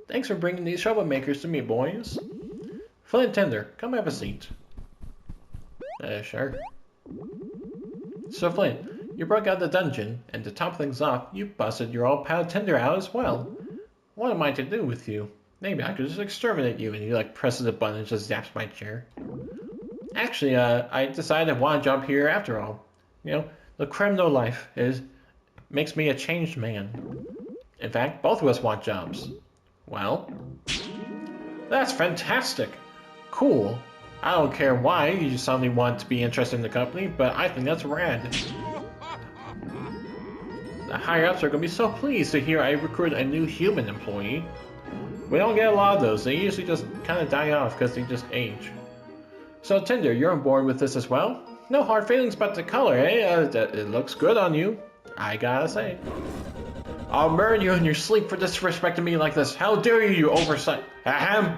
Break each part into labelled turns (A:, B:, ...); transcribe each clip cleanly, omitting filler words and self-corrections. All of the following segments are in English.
A: Thanks for bringing these troublemakers to me, boys. Flint Tender, come have a seat. Sure. So Flint, you broke out the dungeon, and to top things off, you busted your old pal Tender out as well. What am I to do with you? Maybe I could just exterminate you, and he like presses a button and just zaps my chair. Actually, I decided I want to jump here after all. You know, the criminal life makes me a changed man. In fact, both of us want jobs. Well, that's fantastic. Cool. I don't care why you just suddenly want to be interested in the company, but I think that's rad. The higher-ups are going to be so pleased to hear I recruited a new human employee. We don't get a lot of those. They usually just kind of die off because they just age. So Tinder, you're on board with this as well? No hard feelings about the color, eh? It looks good on you. I gotta say. I'll murder you in your sleep for disrespecting me like this. How dare you, you oversight? Ahem.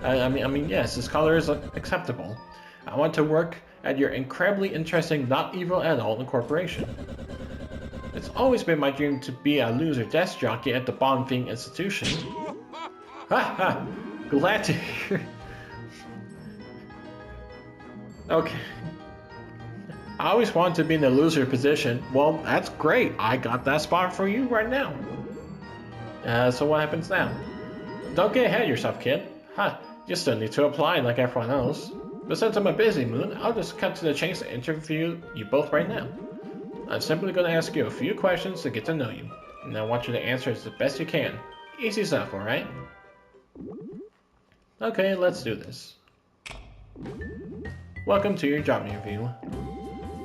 A: I mean, yes, this color is acceptable. I want to work at your incredibly interesting, not evil at all corporation. It's always been my dream to be a loser desk jockey at the Bong Thing Institution. Ha ha! Glad to hear. Okay. I always wanted to be in the loser position. Well, that's great. I got that spot for you right now. So what happens now? Don't get ahead of yourself, kid. Huh, you still need to apply like everyone else. But since I'm a busy moon, I'll just cut to the chase and interview you both right now. I'm simply going to ask you a few questions to get to know you. And I want you to answer as the best you can. Easy stuff, alright? Okay, let's do this. Welcome to your job interview.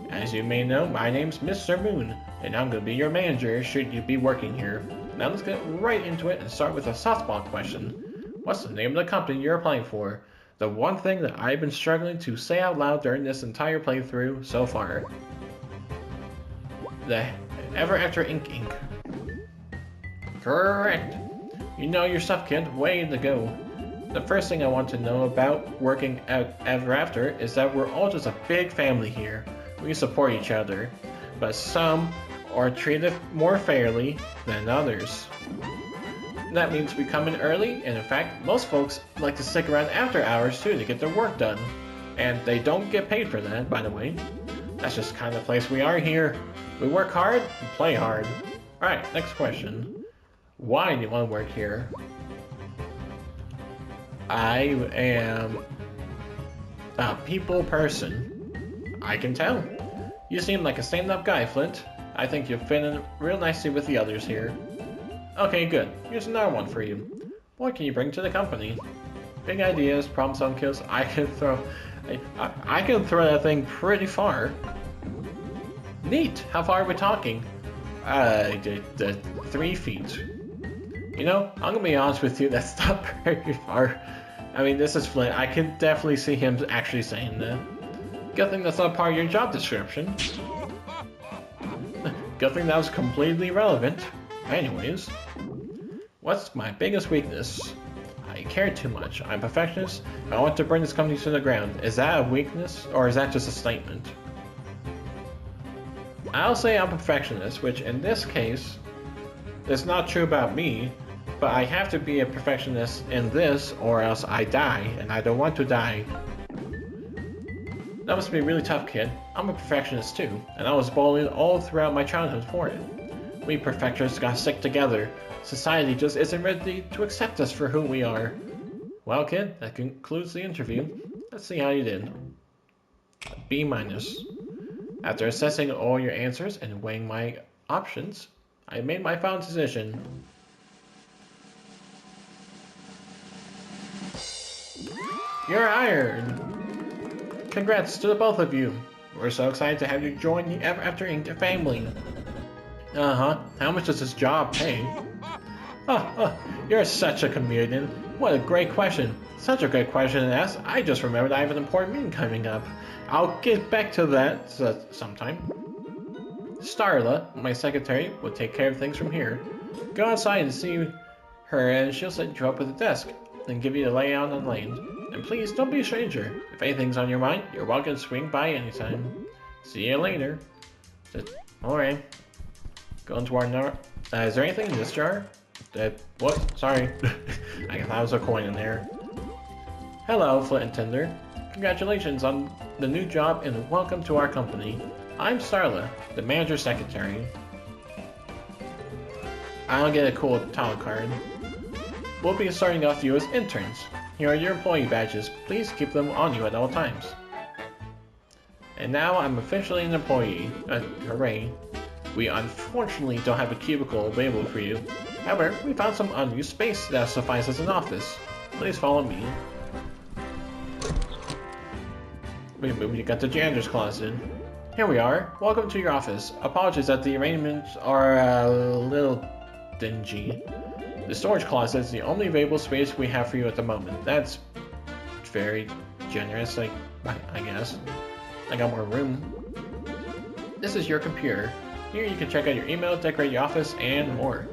A: As you may know, my name's Mr. Moon, and I'm going to be your manager should you be working here. Now let's get right into it and start with a softball question. What's the name of the company you're applying for? The one thing that I've been struggling to say out loud during this entire playthrough so far. The Ever After Inc. Correct. You know your stuff, kid. Way to go. The first thing I want to know about working at Ever After is that we're all just a big family here. We support each other, but some are treated more fairly than others. That means we come in early, and in fact, most folks like to stick around after hours too to get their work done. And they don't get paid for that, by the way. That's just kind of the place we are here. We work hard and play hard. Alright, next question. Why do you want to work here? I am a people person. I can tell. You seem like a stand-up guy, Flint. I think you'll fit in real nicely with the others here. Okay, good. Here's another one for you. What can you bring to the company? Big ideas, problem-solving skills. I can throw that thing pretty far. Neat. How far are we talking? 3 feet. You know, I'm gonna be honest with you. That's not very far. I mean, this is Flint. I can definitely see him actually saying that. Good thing that's not part of your job description. Good thing that was completely irrelevant. Anyways, what's my biggest weakness? I care too much. I'm a perfectionist. I want to burn this company to the ground. Is that a weakness, or is that just a statement? I'll say I'm a perfectionist, which in this case is not true about me, but I have to be a perfectionist in this or else I die, and I don't want to die. That must be really tough, kid. I'm a perfectionist too, and I was bullied all throughout my childhood for it. We perfectionists gotta stick together. Society just isn't ready to accept us for who we are. Well, kid, that concludes the interview. Let's see how you did. B-. After assessing all your answers and weighing my options, I made my final decision. You're hired! Congrats to the both of you. We're so excited to have you join the Ever After Inc. family. Uh-huh. How much does this job pay? Oh, you're such a comedian. What a great question. Such a great question to ask. I just remembered I have an important meeting coming up. I'll get back to that sometime. Starla, my secretary, will take care of things from here. Go outside and see her and she'll set you up with a desk, then give you the layout on the lane. And please, don't be a stranger. If anything's on your mind, you're welcome to swing by anytime. See you later. Alright. Go into our is there anything in this jar? What? Sorry. I thought there was a coin in there. Hello, Flint and Tinder. Congratulations on the new job and welcome to our company. I'm Starla, the manager secretary. I'll get a cool talent card. We'll be starting off you as interns. Here are your employee badges. Please keep them on you at all times. And now I'm officially an employee. Hooray. We unfortunately don't have a cubicle available for you. However, we found some unused space that suffices an office. Please follow me. We got the janitor's closet. Here we are. Welcome to your office. Apologies that the arrangements are a little dingy. The storage closet is the only available space we have for you at the moment. That's very generous, I guess. I got more room. This is your computer. Here you can check out your email, decorate your office, and more.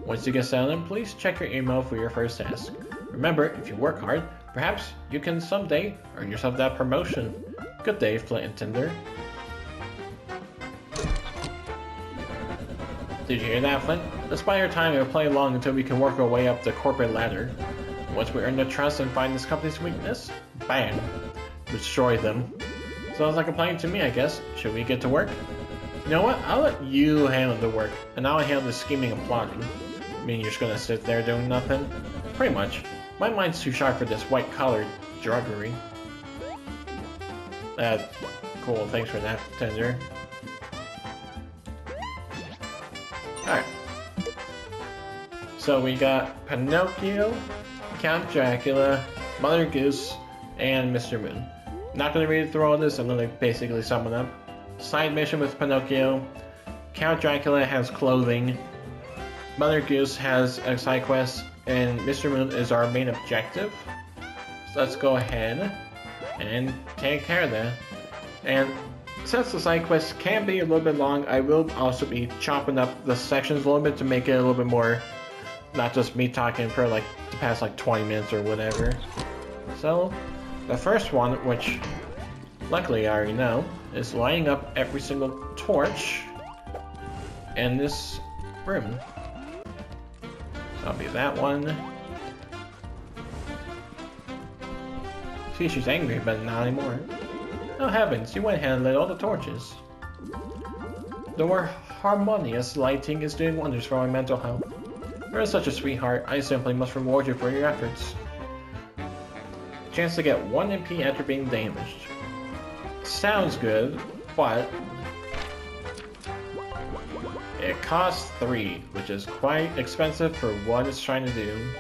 A: Once you get settled in, please check your email for your first task. Remember, if you work hard, perhaps you can someday earn yourself that promotion. Good day, Flint and Tinder. Did you hear that, Flint? Let's buy our time and play along until we can work our way up the corporate ladder. Once we earn their trust and find this company's weakness, bam, destroy them. Sounds like a plan to me, I guess. Should we get to work? You know what? I'll let you handle the work, and I'll handle the scheming and plotting. I mean, you're just gonna sit there doing nothing? Pretty much. My mind's too sharp for this white-collar drudgery. Cool. Thanks for that, Tinder. Alright. So we got Pinocchio, Count Dracula, Mother Goose, and Mr. Moon. Not gonna read through all this, I'm gonna basically sum it up. Side mission with Pinocchio. Count Dracula has clothing. Mother Goose has a side quest, and Mr. Moon is our main objective. So let's go ahead and take care of that. And since the side quests can be a little bit long, I will also be chopping up the sections a little bit to make it a little bit more, not just me talking for like the past like 20 minutes or whatever. So the first one, which luckily I already know, is lighting up every single torch in this room. So that'll be that one. See, she's angry, but not anymore. Oh heavens, you went ahead and lit all the torches. The more harmonious lighting is doing wonders for my mental health. You're such a sweetheart, I simply must reward you for your efforts. Chance to get 1 MP after being damaged. Sounds good, but it costs 3, which is quite expensive for what it's trying to do.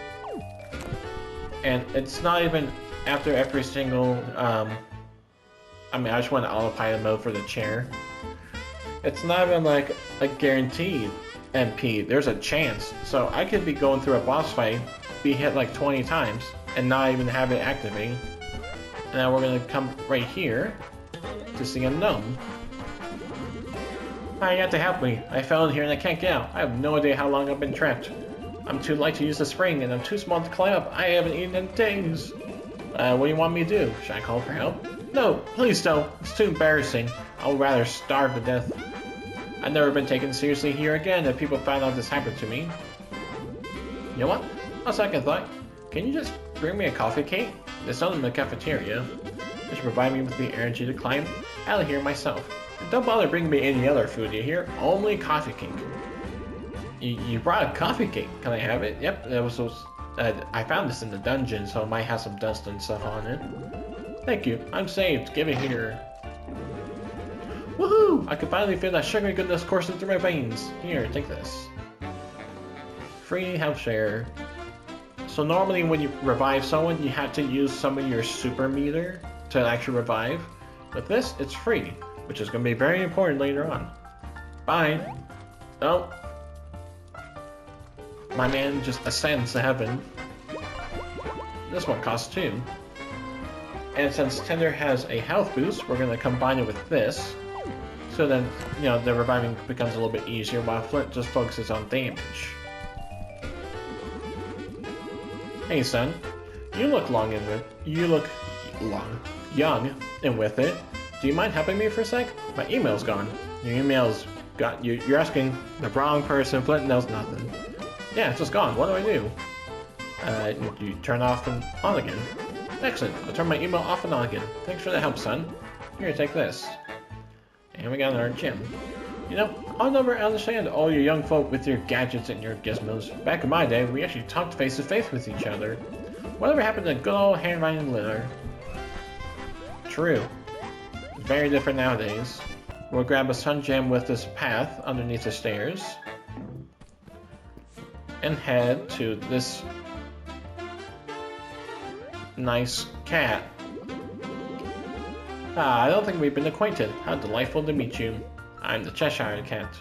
A: And it's not even after every single, I mean, I just went autopilot mode for the chair. It's not even like a guaranteed MP, there's a chance. So I could be going through a boss fight, be hit like 20 times, and not even have it activate. And now we're gonna come right here to see a gnome. Hi, you have to help me. I fell in here and I can't get out. I have no idea how long I've been trapped. I'm too light to use the spring and I'm too small to climb up. I haven't eaten in days. What do you want me to do? Should I call for help? No, please don't. It's too embarrassing. I would rather starve to death. I've never been taken seriously here again if people found out this happened to me. You know what? On second thought, can you just bring me a coffee cake? There's none in the cafeteria. It should provide me with the energy to climb out of here myself. And don't bother bringing me any other food, you hear? Only coffee cake. You brought a coffee cake. Can I have it? Yep, that was I found this in the dungeon, so it might have some dust and stuff on it. Thank you. I'm saved. Give it here. Woohoo! I can finally feel that sugary goodness coursing through my veins. Here, take this. Free health share. So normally when you revive someone, you have to use some of your super meter to actually revive. With this, it's free, which is going to be very important later on. Bye. Oh. My man just ascends to heaven. This one costs 2. And since Tinder has a health boost, we're going to combine it with this. So then, you know, the reviving becomes a little bit easier while Flint just focuses on damage. Hey son, you look young and with it. Do you mind helping me for a sec? My email's gone. Your email's got you. You're asking the wrong person. Flint knows nothing. Yeah, it's just gone. What do I do? You turn off and on again. Excellent. I'll turn my email off and on again. Thanks for the help, son. Here, take this. And we got our gym. You know, I'll never understand all you young folk with your gadgets and your gizmos. Back in my day, we actually talked face to face with each other. Whatever happened to good old handwriting letter? True. Very different nowadays. We'll grab a sun gem with this path underneath the stairs. And head to this nice cat. Ah, I don't think we've been acquainted. How delightful to meet you. I'm the Cheshire Cat.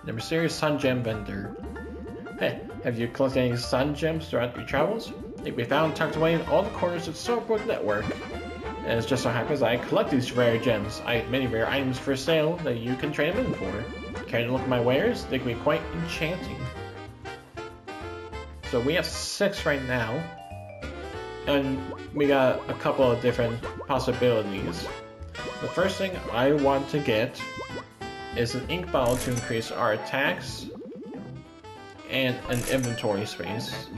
A: The mysterious sun gem vendor. Hey, have you collected any sun gems throughout your travels? They can be found tucked away in all the corners of the Silverbrook network. And it just so happens I collect these rare gems. I have many rare items for sale that you can trade them in for. Care to look at my wares? They can be quite enchanting. So we have 6 right now. And we got a couple of different possibilities. The first thing I want to get is an ink bottle to increase our attacks and an inventory space.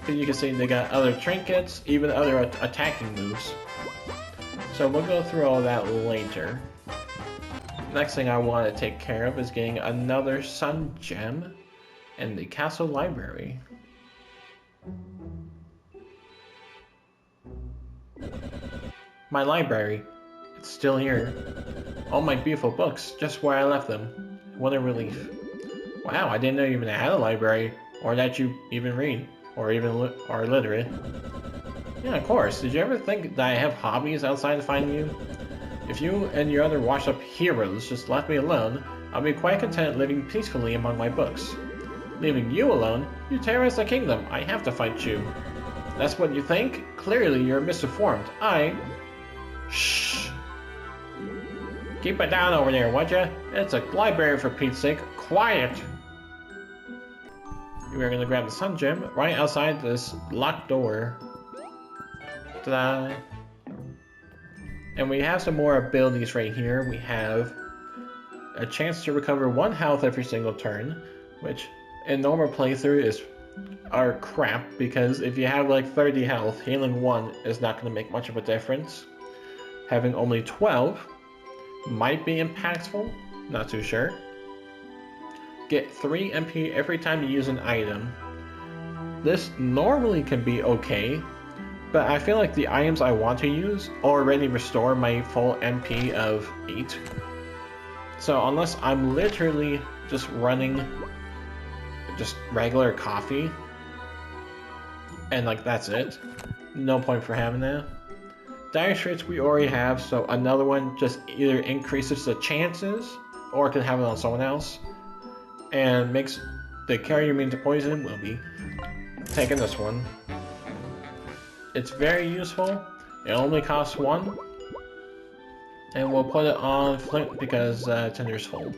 A: But you can see they got other trinkets, even other attacking moves. So we'll go through all that later. Next thing I want to take care of is getting another sun gem in the castle library. My library. It's still here. All my beautiful books, just where I left them. What a relief. Wow, I didn't know you even had a library, or that you even read, or even are literate. Yeah, of course. Did you ever think that I have hobbies outside of finding you? If you and your other washed-up heroes just left me alone, I'll be quite content living peacefully among my books. Leaving you alone, you terrorize the kingdom. I have to fight you. That's what you think? Clearly you're misinformed. Shh. Keep it down over there, would ya? It's a library for Pete's sake. Quiet! We're gonna grab the sun gem right outside this locked door. Ta-da! And we have some more abilities right here. We have a chance to recover 1 health every single turn, which in normal playthrough are crap, because if you have like 30 health, healing 1 is not going to make much of a difference. Having only 12 might be impactful, not too sure. Get 3 MP every time you use an item. This normally can be okay, but I feel like the items I want to use already restore my full MP of 8. So unless I'm literally just running just regular coffee, and like that's it, no point for having that. Dire Straits we already have, so another one just either increases the chances or can have it on someone else, and makes the carrier immune to poison. Will be taking this one. It's very useful. It only costs 1, and we'll put it on Flint because Tinder's full.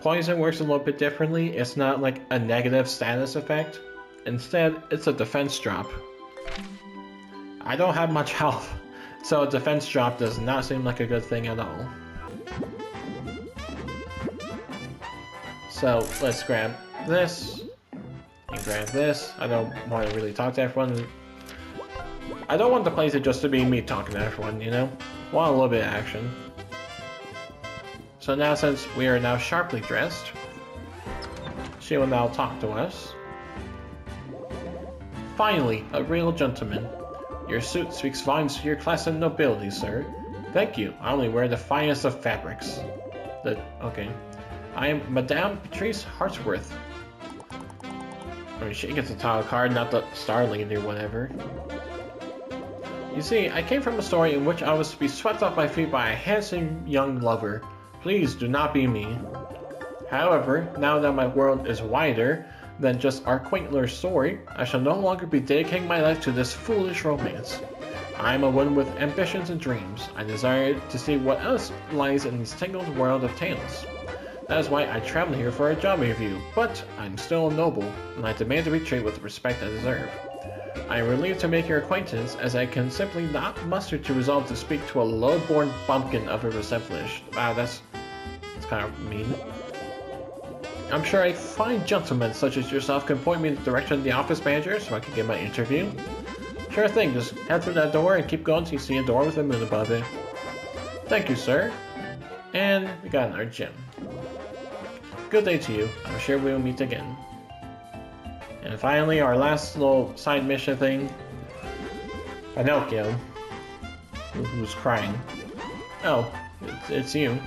A: Poison works a little bit differently. It's not like a negative status effect. Instead, it's a defense drop. I don't have much health, so a defense drop does not seem like a good thing at all. So let's grab this and grab this. I don't want to really talk to everyone. I don't want the playthrough just to be me talking to everyone, you know? I want a little bit of action. So now, since we are now sharply dressed, she will now talk to us. Finally, a real gentleman. Your suit speaks volumes to your class and nobility, sir. Thank you. I only wear the finest of fabrics. Okay. I am Madame Patrice Hartsworth. I mean, she gets a title card, not the Star Lady or whatever. You see, I came from a story in which I was to be swept off my feet by a handsome young lover. Please do not be me. However, now that my world is wider than just our quaint little story, I shall no longer be dedicating my life to this foolish romance. I am a woman with ambitions and dreams. I desire to see what else lies in this tangled world of tales. That is why I traveled here for a job interview, but I'm still a noble, and I demand to be treated with the respect I deserve. I am relieved to make your acquaintance, as I can simply not muster to resolve to speak to a low-born bumpkin of a receptionist. Wow, that's kind of mean. I'm sure a fine gentleman such as yourself can point me in the direction of the office manager so I can get my interview. Sure thing, just head through that door and keep going till you see a door with a moon above it. Thank you, sir. And we got our gym. Good day to you. I'm sure we'll meet again. And finally, our last little side mission thing. Pinocchio, who's crying. Oh, it's you.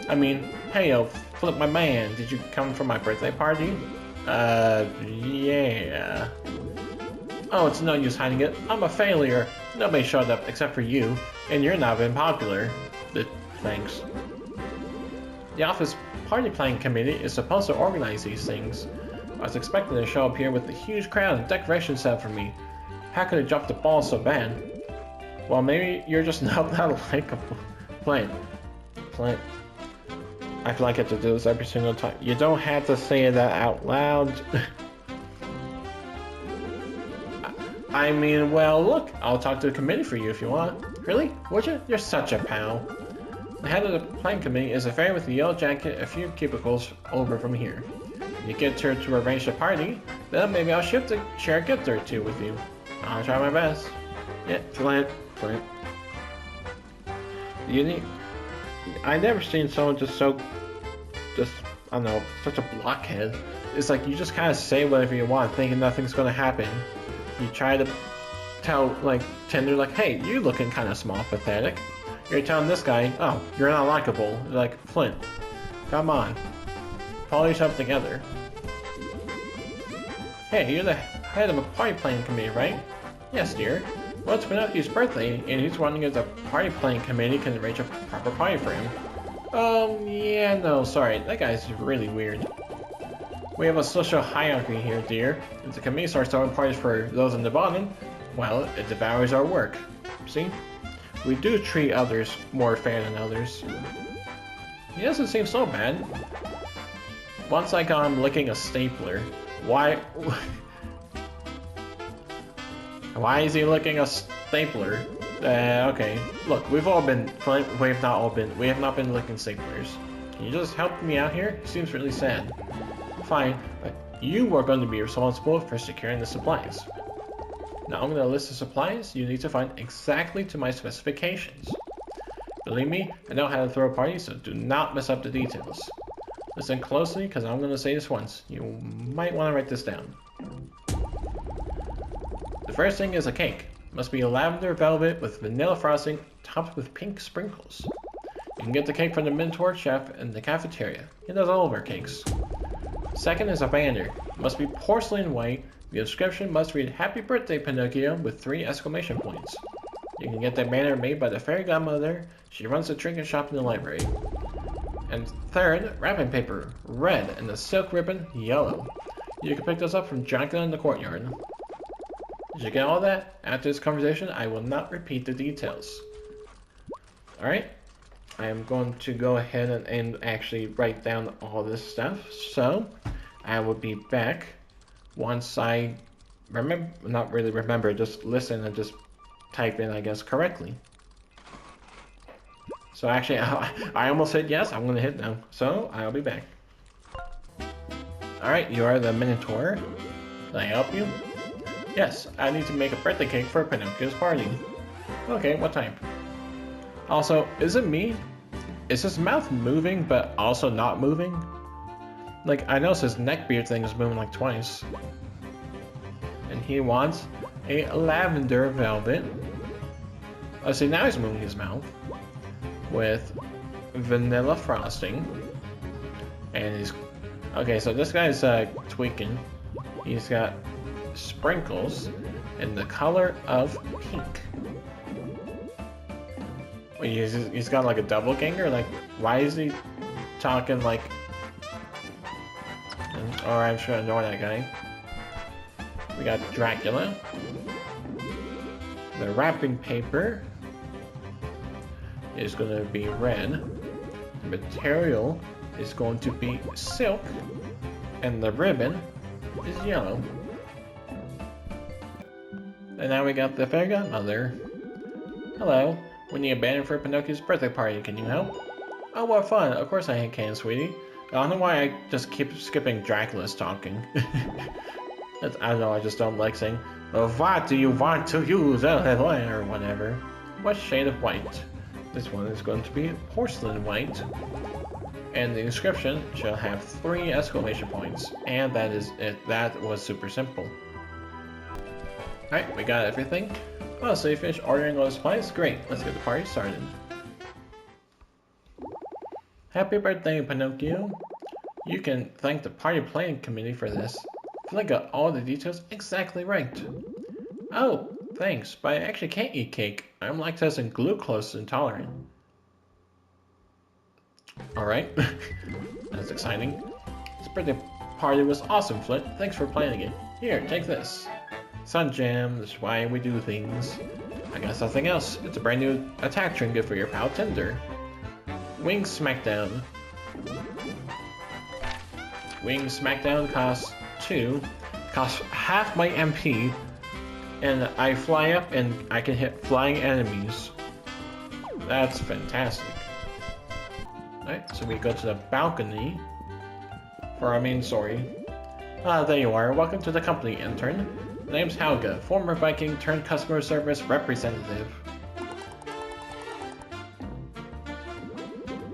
A: I mean, hey, Flip my man, did you come for my birthday party? Yeah. Oh, it's no use hiding it. I'm a failure. Nobody showed up except for you, and you're not even popular. Thanks. The office party planning committee is supposed to organize these things. I was expecting to show up here with a huge crowd and decoration set for me. How could I drop the ball so bad? Well, maybe you're just not likable. Plant. I feel like I have to do this every single time. You don't have to say that out loud. I mean, well, look, I'll talk to the committee for you if you want. Really? Would you? You're such a pal. The head of the planning committee is a fairy with a yellow jacket a few cubicles over from here. When you get her to arrange the party, then maybe I'll share a gift or two with you. I'll try my best. Yeah, Flint. I never seen someone I don't know, such a blockhead. It's like you just kind of say whatever you want, thinking nothing's gonna happen. You try to tell, like, Tinder, like, hey, you looking kind of small, pathetic. You're telling this guy, oh, you're not likable. Like, Flint, come on, pull yourself together. Hey, you're the head of a party planning committee, right? Yes, dear. Well, it's Pinocchio's birthday, and he's wondering if the party planning committee can arrange a proper party for him. Yeah, no, sorry, that guy's really weird. We have a social hierarchy here, dear. If the committee starts throwing parties for those in the bottom, well, it devours our work. See? We do treat others more fair than others. He doesn't seem so bad. Once I got him licking a stapler. Why? Why is he licking a stapler? Okay. Look, we have not been licking staplers. Can you just help me out here? He seems really sad. Fine, but you are going to be responsible for securing the supplies. Now I'm going to list the supplies you need to find exactly to my specifications. Believe me, I know how to throw a party, so do not mess up the details. Listen closely, because I'm going to say this once. You might want to write this down. The first thing is a cake. It must be a lavender velvet with vanilla frosting topped with pink sprinkles. You can get the cake from the Minotaur chef in the cafeteria. He does all of our cakes. Second is a banner. It must be porcelain white. The inscription must read Happy Birthday Pinocchio with 3 exclamation points. You can get that banner made by the fairy godmother. She runs a trinket shop in the library. And third, wrapping paper, red, and the silk ribbon, yellow. You can pick those up from Dracula in the courtyard. Did you get all that? After this conversation, I will not repeat the details. Alright, I am going to go ahead and actually write down all this stuff. So, I will be back once I not really remember, just listen and just type in, I guess, correctly. So actually, I almost said yes, I'm going to hit no. So, I'll be back. Alright, you are the Minotaur. Can I help you? Yes, I need to make a birthday cake for Pinocchio's party. Okay, what type? Also, is it me? Is his mouth moving, but also not moving? Like, I noticed his neck beard thing is moving like twice. And he wants a lavender velvet. Oh, see, now he's moving his mouth. With vanilla frosting. And he's... Okay, so this guy's tweaking. He's got sprinkles in the color of pink. Wait, he's got like a double ganger? Like, why is he talking like... Or I'm sure I ignore that guy. We got Dracula. The wrapping paper is going to be red. The material is going to be silk. And the ribbon is yellow. And now we got the fairy godmother. Hello. We need a banner for Pinocchio's birthday party. Can you help? Oh, what fun. Of course I can, sweetie. I don't know why I just keep skipping Dracula's talking. I don't know, I just don't like saying, what do you want to use, or whatever. What shade of white? This one is going to be porcelain white. And the inscription shall have 3 exclamation points. And that is it. That was super simple. Alright, we got everything. Oh, so you finished ordering all the supplies? Great, let's get the party started. Happy birthday, Pinocchio. You can thank the party planning committee for this. I feel like I got all the details exactly right. Oh, thanks, but I actually can't eat cake. I'm lactose and glucose intolerant. Alright, that's exciting. This birthday party was awesome, Flint. Thanks for planning it. Here, take this. Sun Jam, that's why we do things. I got something else. It's a brand new attack trinket for your pal Tinder. Wing Smackdown. Wing Smackdown costs 2. Costs half my MP. And I fly up and I can hit flying enemies. That's fantastic. Alright, so we go to the balcony for our main story. Ah, there you are. Welcome to the company, intern. My name's Helga, former Viking turned customer service representative.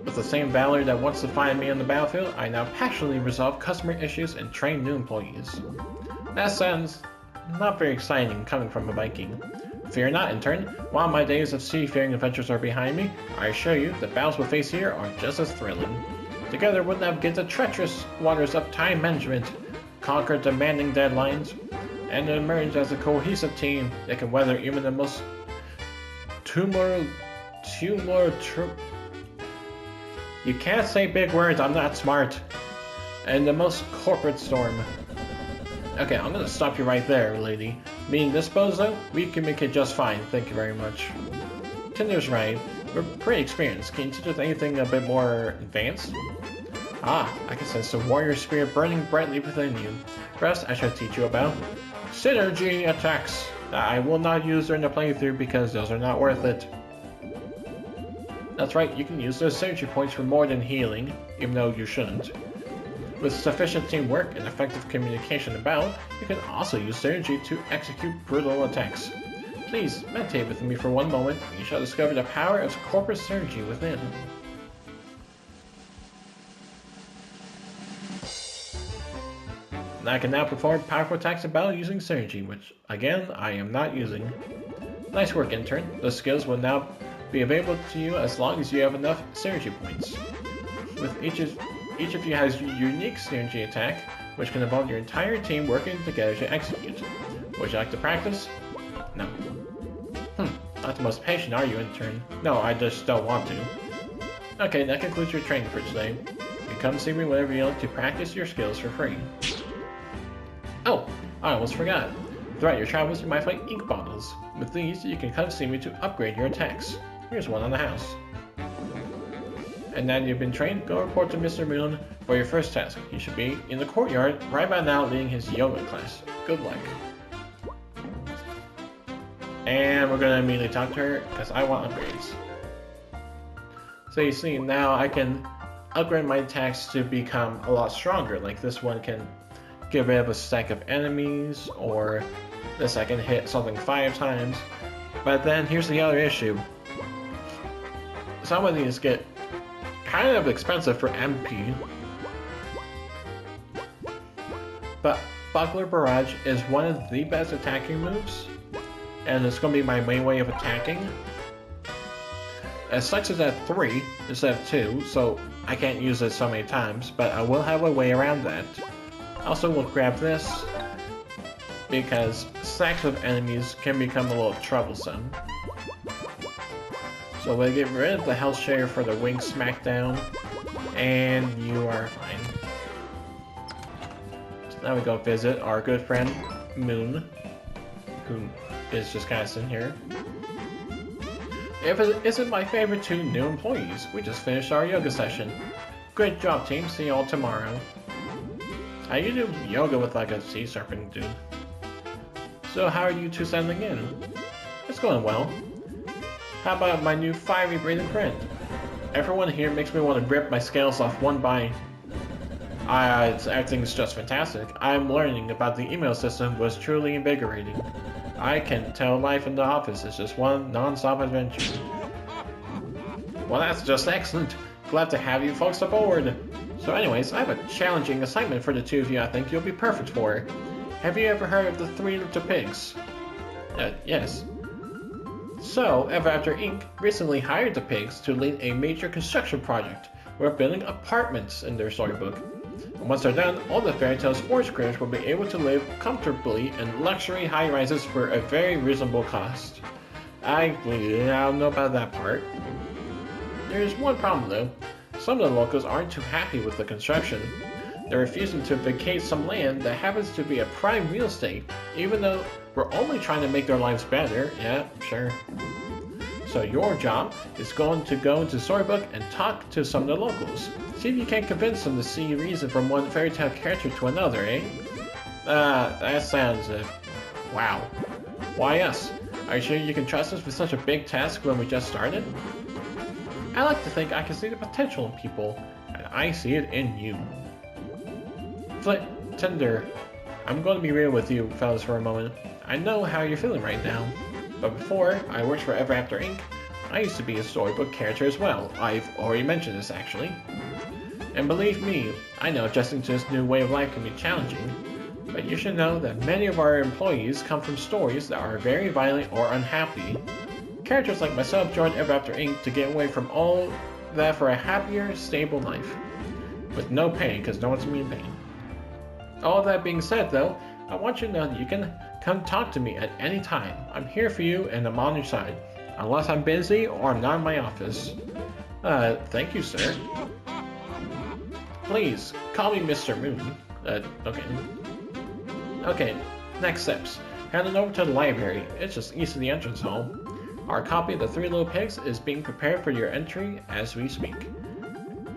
A: With the same valor that wants to find me on the battlefield, I now passionately resolve customer issues and train new employees. That sounds not very exciting coming from a Viking. Fear not, intern. While my days of seafaring adventures are behind me, I assure you the battles we'll face here are just as thrilling. Together we'll navigate the treacherous waters of time management, conquer demanding deadlines, and emerge as a cohesive team that can weather even the most You can't say big words, I'm not smart. And the most corporate storm. Okay, I'm gonna stop you right there, lady. Being disposed though, we can make it just fine, thank you very much. Tinder's right, we're pretty experienced. Can you teach us anything a bit more advanced? Ah, I can sense the warrior spirit burning brightly within you. First, I shall teach you about synergy attacks. I will not use during the playthrough because those are not worth it. That's right, you can use those synergy points for more than healing, even though you shouldn't. With sufficient teamwork and effective communication about, you can also use synergy to execute brutal attacks. Please, meditate with me for one moment, and you shall discover the power of corporate synergy within. And I can now perform powerful attacks of battle using synergy, which, again, I am not using. Nice work, intern. Those skills will now be available to you as long as you have enough synergy points. With each of you has a unique synergy attack, which can involve your entire team working together to execute. Would you like to practice? No. Not the most patient, are you, intern? No, I just don't want to. Okay, that concludes your training for today. You can come see me whenever you want to practice your skills for free. Oh, I almost forgot. Throughout your travels, you might find ink bottles. With these, you can come see me to upgrade your attacks. Here's one on the house. And now you've been trained, go report to Mr. Moon for your first task. He should be in the courtyard right by now leading his yoga class. Good luck. And we're gonna immediately talk to her, because I want upgrades. So you see, now I can upgrade my attacks to become a lot stronger. Like this one can get rid of a stack of enemies, or this I can hit something 5 times. But then here's the other issue. Some of these get kind of expensive for MP. But Buckler Barrage is one of the best attacking moves, and it's going to be my main way of attacking. It sucks it's at 3 instead of 2, so I can't use it so many times, but I will have a way around that. Also, we'll grab this, because stacks of enemies can become a little troublesome. So we'll get rid of the health share for the Wing Smackdown, and you are fine. So now we go visit our good friend, Moon, who is just kind of sitting here. If it isn't my favorite 2 new employees, we just finished our yoga session. Great job, team. See you all tomorrow. How you do yoga with like a sea serpent, dude? So how are you 2 settling in? It's going well. How about my new fiery breathing friend? Everyone here makes me want to rip my scales off one by Everything's just fantastic. I'm learning about the email system was truly invigorating. I can tell life in the office is just one non-stop adventure. Well, that's just excellent. Glad to have you folks aboard. So anyways, I have a challenging assignment for the two of you I think you'll be perfect for. Have you ever heard of the Three Little Pigs? Yes. So, Ever After Inc. recently hired the Pigs to lead a major construction project. We're building apartments in their storybook. And once they're done, all the Fairy Tale sports creators will be able to live comfortably in luxury high-rises for a very reasonable cost. I don't know about that part. There's one problem though. Some of the locals aren't too happy with the construction. They're refusing to vacate some land that happens to be a prime real estate, even though we're only trying to make their lives better. Yeah, sure. So your job is going to go into Storybook and talk to some of the locals. See if you can convince them to see reason from one fairy tale character to another, eh? That sounds, wow. Why us? Are you sure you can trust us with such a big task when we just started? I like to think I can see the potential in people, and I see it in you. Tinder, I'm going to be real with you fellas for a moment. I know how you're feeling right now, but before I worked for Ever After Inc., I used to be a storybook character as well. I've already mentioned this actually. And believe me, I know adjusting to this new way of life can be challenging, but you should know that many of our employees come from stories that are very violent or unhappy. Characters like myself joined Ever After Inc. to get away from all that for a happier, stable life. With no pain, because no one's in pain. All that being said though, I want you to know that you can come talk to me at any time. I'm here for you and I'm on your side. Unless I'm busy or I'm not in my office. Thank you, sir. Please, call me Mr. Moon. Okay. Okay, next steps. Head on over to the library. It's just east of the entrance hall. Our copy of the Three Little Pigs is being prepared for your entry as we speak.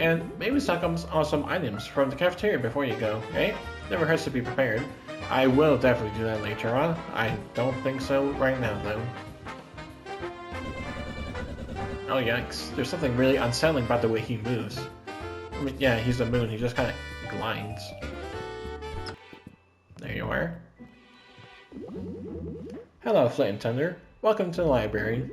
A: And maybe stock up on some items from the cafeteria before you go, okay? Never hurts to be prepared. I will definitely do that later on. I don't think so right now, though. Oh yikes, there's something really unsettling about the way he moves. I mean, yeah, he's a moon, he just kind of glides. There you are. Hello, Flint and Thunder. Welcome to the library.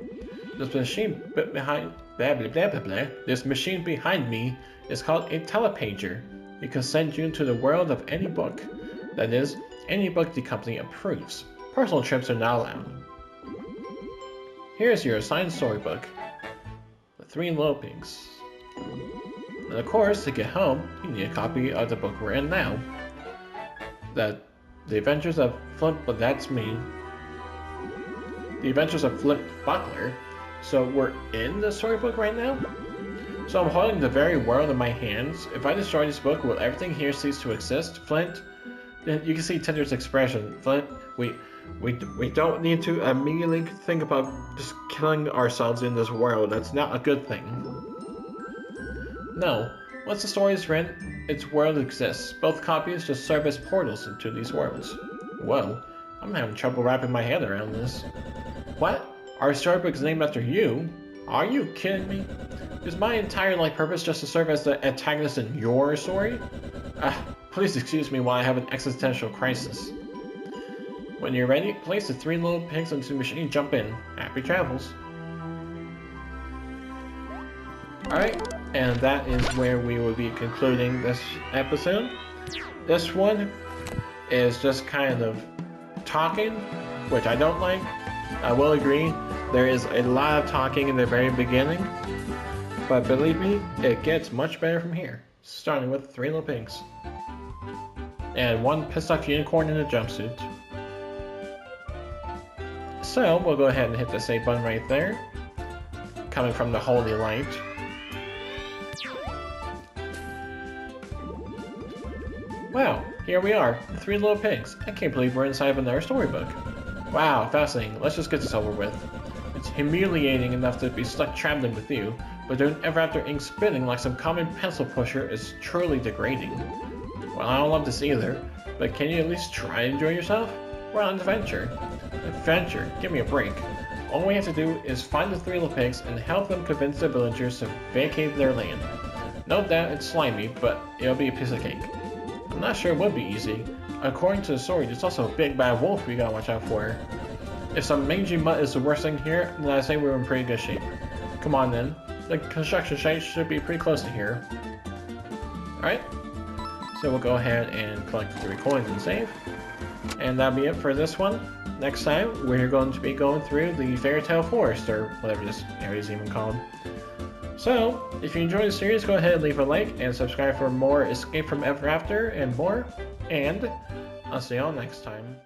A: This machine behind This machine behind me is called a telepager. It can send you to the world of any book. That is, any book the company approves. Personal trips are not allowed. Here's your assigned storybook. The Three Little Pigs. And of course, to get home, you need a copy of the book we're in now. The Adventures of Flint, but that's me. The Adventures of Flint Buckler. So we're in the storybook right now? So I'm holding the very world in my hands. If I destroy this book, will everything here cease to exist? Flint? You can see Tinder's expression. Flint, we don't need to immediately think about just killing ourselves in this world. That's not a good thing. No. Once the story is written, its world exists. Both copies just serve as portals into these worlds. Whoa. I'm having trouble wrapping my head around this. What? Our storybook's named after you? Are you kidding me? Is my entire life purpose just to serve as the antagonist in your story? Please excuse me while I have an existential crisis. When you're ready, place the Three Little Pigs into the machine and jump in. Happy travels. Alright, and that is where we will be concluding this episode. This one is just kind of talking, which I don't like. I will agree, there is a lot of talking in the very beginning, but believe me, it gets much better from here, starting with Three Little Pigs. And one pissed off unicorn in a jumpsuit. So, we'll go ahead and hit the save button right there, coming from the Holy Light. Wow, here we are, the Three Little Pigs. I can't believe we're inside of another storybook. Wow, fascinating. Let's just get this over with. It's humiliating enough to be stuck traveling with you, but doing Ever After Ink spinning like some common pencil pusher is truly degrading. Well, I don't love this either, but can you at least try to enjoy yourself? We're on an adventure. Adventure? Give me a break. All we have to do is find the Three Little Pigs and help them convince the villagers to vacate their land. No doubt it's slimy, but it'll be a piece of cake. I'm not sure it would be easy. According to the story, there's also a big bad wolf we gotta watch out for. If some mangy mutt is the worst thing here, then I say we're in pretty good shape. Come on then. The construction site should be pretty close to here. Alright. So we'll go ahead and collect 3 coins and save. And that'll be it for this one. Next time, we're going to be going through the Fairy Tale Forest, or whatever this area is even called. So, if you enjoyed the series, go ahead and leave a like and subscribe for more Escape from Ever After and more. And I'll see y'all next time.